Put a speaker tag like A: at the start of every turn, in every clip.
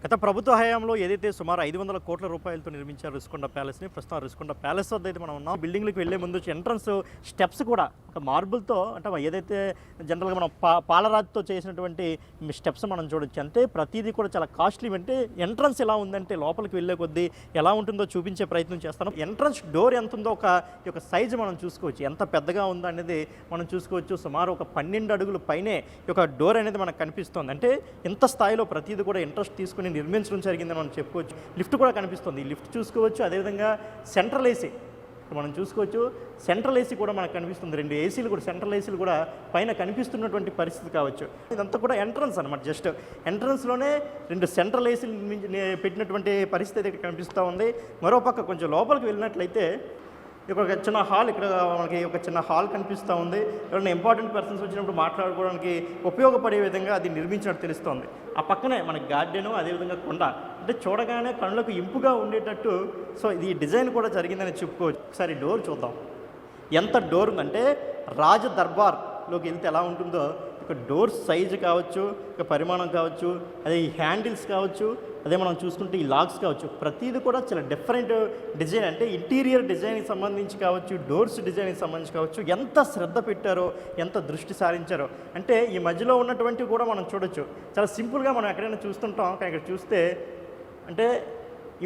A: గత ప్రభుత్వ హయాంలో ఏదైతే సుమారు 500 కోట్ల రూపాయలతో నిర్మించారు రుషికొండ ప్యాలెస్ని, ప్రస్తుతం రుషికొండ ప్యాలెస్ వద్ద అయితే మనం ఉన్నాం. బిల్డింగ్లకు వెళ్ళే ముందు ఎంట్రన్స్ స్టెప్స్ కూడా ఒక మార్బుల్తో, అంటే ఏదైతే జనరల్గా మనం పాలరాతితో చేసినటువంటి స్టెప్స్ మనం చూడొచ్చు. అంటే ప్రతిదీ కూడా చాలా కాస్ట్లీ. అంటే ఎంట్రన్స్ ఎలా ఉందంటే లోపలికి వెళ్ళే కొద్దీ ఎలా ఉంటుందో చూపించే ప్రయత్నం చేస్తాను. ఎంట్రన్స్ డోర్ ఎంత ఉందో ఒక సైజు మనం చూసుకోవచ్చు, ఎంత పెద్దగా ఉందో అనేది మనం చూసుకోవచ్చు. సుమారు ఒక 12 అడుగుల పైనే ఈ యొక్క డోర్ అనేది మనకు కనిపిస్తుంది. అంటే ఇంత స్థాయిలో ప్రతిదీ కూడా ఇంట్రెస్ట్ తీసుకుని నిర్మించడం జరిగిందని మనం చెప్పుకోవచ్చు. లిఫ్ట్ కూడా కనిపిస్తుంది, ఈ లిఫ్ట్ చూసుకోవచ్చు. అదేవిధంగా సెంట్రల్ ఏసీ మనం చూసుకోవచ్చు, సెంట్రల్ ఏసీ కూడా మనకు కనిపిస్తుంది. 2 ఏసీలు కూడా, సెంట్రల్ ఏసీలు కూడా పైన కనిపిస్తున్నటువంటి పరిస్థితి కావచ్చు. ఇదంతా కూడా ఎంట్రన్స్ అనమాట. జస్ట్ ఎంట్రన్స్లోనే 2 సెంట్రల్ ఏసీలు పెట్టినటువంటి పరిస్థితి ఇక్కడ కనిపిస్తూ ఉంది. మరోపక్క కొంచెం లోపలికి వెళ్ళినట్లయితే ఇక్కడ ఒక చిన్న హాల్, ఇక్కడ మనకి ఒక చిన్న హాల్ కనిపిస్తూ ఉంది. ఎవరైనా ఇంపార్టెంట్ పర్సన్స్ వచ్చినప్పుడు మాట్లాడుకోవడానికి ఉపయోగపడే విధంగా అది నిర్మించినట్టు తెలుస్తోంది. ఆ పక్కనే మనకి గార్డెను, అదేవిధంగా కొండ, అంటే చూడగానే కళ్ళకు ఇంపుగా ఉండేటట్టు సో ఇది డిజైన్ కూడా జరిగిందని చెప్పుకోవచ్చు. ఒకసారి డోర్ చూద్దాం, ఎంత డోర్ ఉందంటే రాజ దర్బార్లోకి వెళ్తే ఎలా ఉంటుందో ఇక డోర్ సైజు కావచ్చు, ఇక పరిమాణం కావచ్చు, అదే ఈ హ్యాండిల్స్ కావచ్చు, అదే మనం చూసుకుంటే ఈ లాక్స్ కావచ్చు, ప్రతిదీ కూడా చాలా డిఫరెంట్ డిజైన్. అంటే ఇంటీరియర్ డిజైన్కి సంబంధించి కావచ్చు, డోర్స్ డిజైన్కి సంబంధించి కావచ్చు, ఎంత శ్రద్ధ పెట్టారో, ఎంత దృష్టి సారించారో. అంటే ఈ మధ్యలో ఉన్నటువంటివి కూడా మనం చూడొచ్చు. చాలా సింపుల్గా మనం ఎక్కడైనా చూస్తుంటాం, కానీ ఇక్కడ చూస్తే అంటే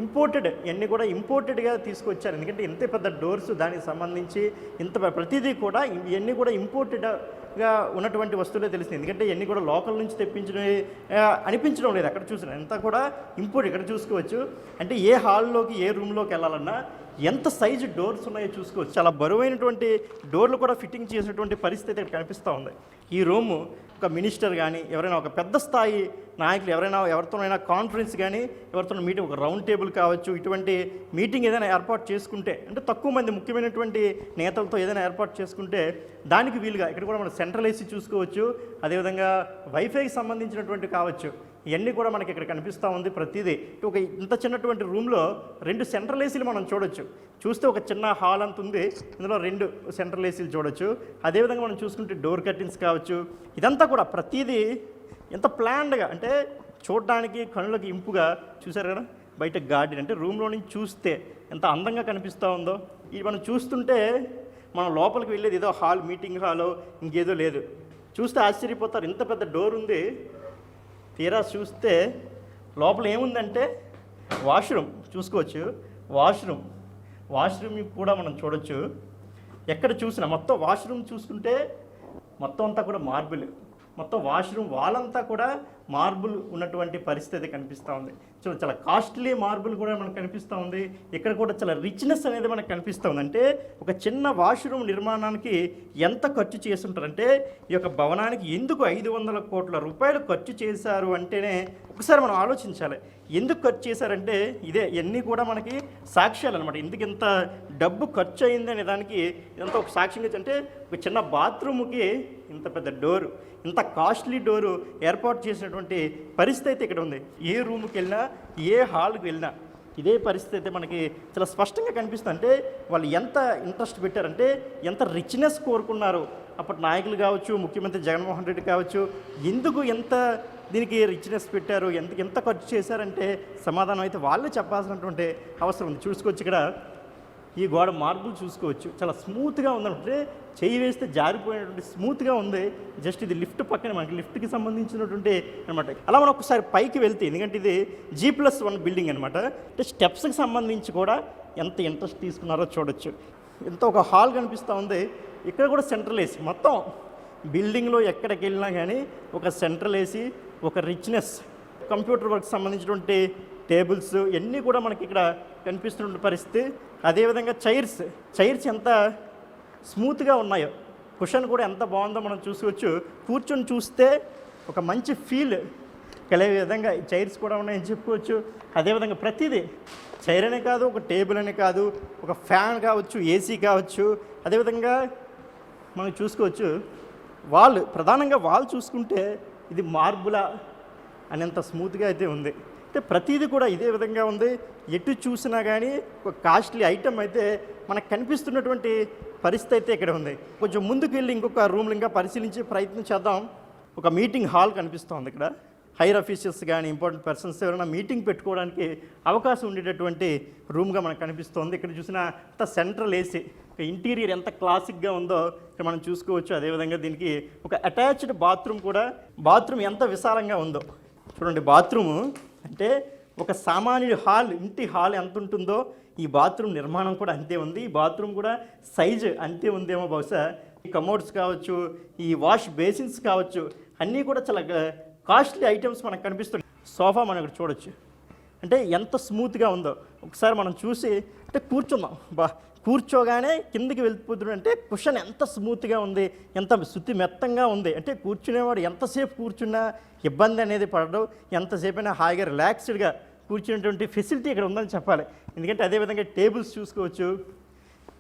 A: ఇంపోర్టెడ్, ఇవన్నీ కూడా ఇంపోర్టెడ్గా తీసుకొచ్చారు. ఎందుకంటే ఇంత పెద్ద డోర్స్, దానికి సంబంధించి ఇంత ప్రతిదీ కూడా ఇవన్నీ కూడా ఇంపోర్టెడ్గా ఉన్నటువంటి వస్తువులే తెలిసింది. ఎందుకంటే ఇవన్నీ కూడా లోకల్ నుంచి తెప్పించడం అనిపించడం లేదు. అక్కడ చూసిన అంతా కూడా ఇంపోర్ట్. ఇక్కడ చూసుకోవచ్చు. అంటే ఏ హాల్లోకి, ఏ రూమ్లోకి వెళ్ళాలన్నా ఎంత సైజు డోర్స్ ఉన్నాయో చూసుకోవచ్చు. చాలా బరువైనటువంటి డోర్లు కూడా ఫిట్టింగ్ చేసినటువంటి పరిస్థితి ఇక్కడ కనిపిస్తూ ఉంది. ఈ రూము ఒక మినిస్టర్ కానీ, ఎవరైనా ఒక పెద్ద స్థాయి నాయకులు ఎవరితోనైనా కాన్ఫరెన్స్ కానీ, ఎవరితో మీటింగ్, ఒక రౌండ్ టేబుల్ కావచ్చు, ఇటువంటి మీటింగ్ ఏదైనా ఏర్పాటు చేసుకుంటే, అంటే తక్కువ మంది ముఖ్యమైనటువంటి నేతలతో ఏదైనా ఏర్పాటు చేసుకుంటే దానికి వీలుగా ఇక్కడ కూడా మనం సెంట్రల్ ఏసీ చూసుకోవచ్చు. అదేవిధంగా వైఫైకి సంబంధించినటువంటి కావచ్చు, ఇవన్నీ కూడా మనకి ఇక్కడ కనిపిస్తూ ఉంది. ప్రతిదీ ఒక ఇంత చిన్నటువంటి రూమ్లో 2 సెంట్రల్ ఏసీలు మనం చూడొచ్చు. చూస్తే ఒక చిన్న హాల్ అంత ఉంది, ఇందులో 2 సెంట్రల్ ఏసీలు చూడొచ్చు. అదేవిధంగా మనం చూసుకుంటే డోర్ కర్టెన్స్ కావచ్చు, ఇదంతా కూడా ప్రతిదీ ఎంత ప్లాన్డ్గా, అంటే చూడడానికి కళ్ళకి ఇంపుగా. చూసారు కదా బయట గార్డెన్, అంటే రూమ్లో నుంచి చూస్తే ఎంత అందంగా కనిపిస్తూ ఉందో. ఇది మనం చూస్తుంటే మనం లోపలికి వెళ్ళేది ఏదో హాల్, మీటింగ్ హాలో, ఇంకేదో లేదు. చూస్తే ఆశ్చర్యపోతారు, ఇంత పెద్ద డోర్ ఉంది. తీరా చూస్తే లోపల ఏముందంటే వాష్రూమ్ చూసుకోవచ్చు. వాష్రూమ్ కూడా మనం చూడొచ్చు. ఎక్కడ చూసినా మొత్తం వాష్రూమ్ చూసుకుంటే మొత్తం అంతా కూడా మార్బుల్, మొత్తం వాష్రూమ్ వాళ్ళంతా కూడా మార్బుల్ ఉన్నటువంటి పరిస్థితి కనిపిస్తూ ఉంది. చాలా కాస్ట్లీ మార్బుల్ కూడా మనకు కనిపిస్తూ ఉంది. ఇక్కడ కూడా చాలా రిచ్నెస్ అనేది మనకు కనిపిస్తూ ఉంది. అంటే ఒక చిన్న వాష్రూమ్ నిర్మాణానికి ఎంత ఖర్చు చేస్తుంటారంటే, ఈ యొక్క భవనానికి ఎందుకు 500 కోట్ల రూపాయలు ఖర్చు చేశారు అంటేనే ఒకసారి మనం ఆలోచించాలి. ఎందుకు ఖర్చు చేశారంటే ఇవన్నీ కూడా మనకి సాక్ష్యాలు అనమాట. ఎందుకు ఇంత డబ్బు ఖర్చు అయింది అనే దానికి ఇదంతా ఒక సాక్ష్యంగా. అంటే ఒక చిన్న బాత్రూమ్కి ఇంత పెద్ద డోరు, ఇంత కాస్ట్లీ డోరు ఏర్పాటు చేసినటువంటి పరిస్థితి అయితే ఇక్కడ ఉంది. ఏ రూమ్కి వెళ్ళినా, ఏ హాల్కి వెళ్ళినా ఇదే పరిస్థితి అయితే మనకి చాలా స్పష్టంగా కనిపిస్తుంది. అంటే వాళ్ళు ఎంత ఇంట్రెస్ట్ పెట్టారంటే, ఎంత రిచ్నెస్ కోరుకున్నారు అప్పటి నాయకులు కావచ్చు, ముఖ్యమంత్రి జగన్మోహన్ రెడ్డి కావచ్చు. ఎందుకు ఎంత దీనికి రిచ్నెస్ పెట్టారు, ఎంత ఖర్చు చేశారంటే సమాధానం అయితే వాళ్ళే చెప్పాల్సినటువంటి అవసరం ఉంది. చూసుకోవచ్చు, ఇక్కడ ఈ గోడ మార్బుల్ చూసుకోవచ్చు, చాలా స్మూత్గా ఉందంటే చేయి వేస్తే జారిపోయినటువంటి స్మూత్గా ఉంది. జస్ట్ ఇది లిఫ్ట్ పక్కనే, మనకి లిఫ్ట్కి సంబంధించినటువంటి అనమాట. అలా మనం ఒకసారి పైకి వెళ్తే, ఎందుకంటే ఇది G+1 బిల్డింగ్ అనమాట. అంటే స్టెప్స్కి సంబంధించి కూడా ఎంత ఇంట్రెస్ట్ తీసుకున్నారో చూడొచ్చు. ఎంత ఒక హాల్ కనిపిస్తూ ఉంది. ఇక్కడ కూడా సెంట్రల్ ఏసీ, మొత్తం బిల్డింగ్లో ఎక్కడికి వెళ్ళినా కానీ ఒక సెంట్రల్ ఏసీ, ఒక రిచ్నెస్. కంప్యూటర్ వర్క్ సంబంధించినటువంటి టేబుల్స్ ఇవన్నీ కూడా మనకి ఇక్కడ కనిపిస్తున్న పరిస్థితి. అదేవిధంగా చైర్స్ ఎంత స్మూత్గా ఉన్నాయో, కుషన్ కూడా ఎంత బాగుందో మనం చూసుకోవచ్చు. కూర్చొని చూస్తే ఒక మంచి ఫీల్ కలిగే విధంగా ఈ చైర్స్ కూడా ఉన్నాయని చెప్పుకోవచ్చు. అదేవిధంగా ప్రతిదీ చైర్ అనే కాదు, ఒక టేబుల్ అనే కాదు, ఒక ఫ్యాన్ కావచ్చు, ఏసీ కావచ్చు. అదేవిధంగా మనం చూసుకోవచ్చు ప్రధానంగా వాల్ చూసుకుంటే ఇది మార్బులా అనేంత స్మూత్గా అయితే ఉంది. అంటే ప్రతిదీ కూడా ఇదే విధంగా ఉంది. ఎటు చూసినా కానీ ఒక కాస్ట్లీ ఐటమ్ అయితే మనకు కనిపిస్తున్నటువంటి పరిస్థితి అయితే ఇక్కడ ఉంది. కొంచెం ముందుకు వెళ్ళి ఇంకొక రూమ్లు ఇంకా పరిశీలించే ప్రయత్నం చేద్దాం. ఒక మీటింగ్ హాల్ కనిపిస్తుంది ఇక్కడ. హైయర్ అఫీషియల్స్ కానీ ఇంపార్టెంట్ పర్సన్స్ ఎవరైనా మీటింగ్ పెట్టుకోవడానికి అవకాశం ఉండేటటువంటి రూమ్గా మనకు కనిపిస్తుంది. ఇక్కడ చూసిన అంత సెంట్రల్ ఏసీ, ఇంటీరియర్ ఎంత క్లాసిక్గా ఉందో ఇక్కడ మనం చూసుకోవచ్చు. అదేవిధంగా దీనికి ఒక అటాచ్డ్ బాత్రూమ్ కూడా, బాత్రూమ్ ఎంత విశాలంగా ఉందో చూడండి. బాత్రూము అంటే ఒక సామాన్యుడి హాల్, ఇంటి హాల్ ఎంత ఉంటుందో ఈ బాత్రూమ్ నిర్మాణం కూడా అంతే ఉంది. ఈ బాత్రూమ్ కూడా సైజు అంతే ఉందేమో బహుశా. ఈ కమోడ్స్ కావచ్చు, ఈ వాష్ బేసిన్స్ కావచ్చు, అన్నీ కూడా చాలా కాస్ట్లీ ఐటమ్స్ మనకు కనిపిస్తుంది. సోఫా మనం ఇక్కడ చూడొచ్చు, అంటే ఎంత స్మూత్గా ఉందో ఒకసారి మనం చూసి అంటే కూర్చుందాం. కూర్చోగానే కిందికి వెళ్ళిపోతుంది, అంటే కుషన్ ఎంత స్మూత్గా ఉంది, ఎంత శుద్ధి మెత్తంగా ఉంది. అంటే కూర్చునేవాడు ఎంతసేపు కూర్చున్నా ఇబ్బంది అనేది పడడం, ఎంతసేపు అయినా హాయిగా రిలాక్స్డ్గా కూర్చునేటువంటి ఫెసిలిటీ ఇక్కడ ఉందని చెప్పాలి. ఎందుకంటే అదేవిధంగా టేబుల్స్ చూసుకోవచ్చు.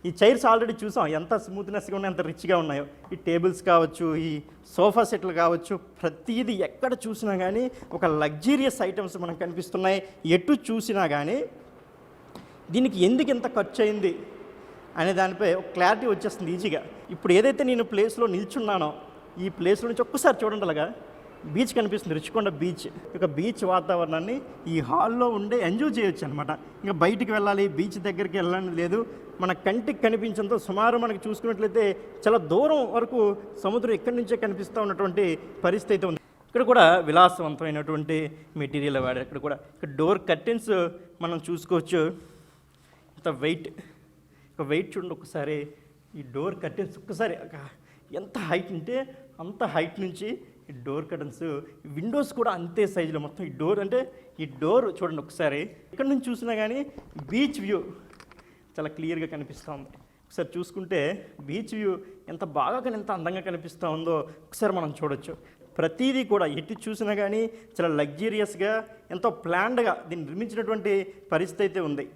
A: ఈ చైర్స్ ఆల్రెడీ చూసాం ఎంత స్మూత్నెస్గా ఉన్నాయి, ఎంత రిచ్గా ఉన్నాయో. ఈ టేబుల్స్ కావచ్చు, ఈ సోఫా సెట్లు కావచ్చు, ప్రతిదీ ఎక్కడ చూసినా కానీ ఒక లగ్జీరియస్ ఐటమ్స్ మనకు కనిపిస్తున్నాయి. ఎటు చూసినా కానీ దీనికి ఎందుకు ఇంత ఖర్చు అయింది అనే దానిపై ఒక క్లారిటీ వచ్చేస్తుంది ఈజీగా. ఇప్పుడు ఏదైతే నేను ప్లేస్లో నిల్చున్నానో ఈ ప్లేస్లో నుంచి ఒక్కసారి చూడండి, అలాగా బీచ్ కనిపిస్తుంది, రుచికొండ బీచ్. ఇక బీచ్ వాతావరణాన్ని ఈ హాల్లో ఉండే ఎంజాయ్ చేయొచ్చు అనమాట. ఇంకా బయటికి వెళ్ళాలి, బీచ్ దగ్గరికి వెళ్ళాలని లేదు. మన కంటికి కనిపించేంత సుమారు మనకి చూసుకున్నట్లయితే చాలా దూరం వరకు సముద్రం ఇక్కడి నుంచే కనిపిస్తూ ఉన్నటువంటి పరిస్థితి అయితే ఉంది. ఇక్కడ కూడా విలాసవంతమైనటువంటి మెటీరియల్ వాడారు. ఇక్కడ డోర్ కర్టెన్స్ మనం చూసుకోవచ్చు. ఇంత వెయిట్ చూడండి ఒకసారి. ఈ డోర్ కర్టెన్స్ ఒక్కసారి ఎంత హైట్ ఉంటే అంత హైట్ నుంచి ఈ డోర్ కర్టెన్స్, విండోస్ కూడా అంతే సైజులో మొత్తం. ఈ డోర్ అంటే ఈ డోర్ చూడండి ఒకసారి. ఇక్కడ నుంచి చూసినా కానీ బీచ్ వ్యూ చాలా క్లియర్గా కనిపిస్తూ ఉంది. ఒకసారి చూసుకుంటే బీచ్ వ్యూ ఎంత బాగా కానీ ఎంత అందంగా కనిపిస్తూ ఉందో ఒకసారి మనం చూడొచ్చు. ప్రతిదీ కూడా ఎటు చూసినా కానీ చాలా లగ్జీరియస్గా, ఎంతో ప్లాన్డ్గా దీన్ని నిర్మించినటువంటి పరిస్థితి అయితే ఉంది.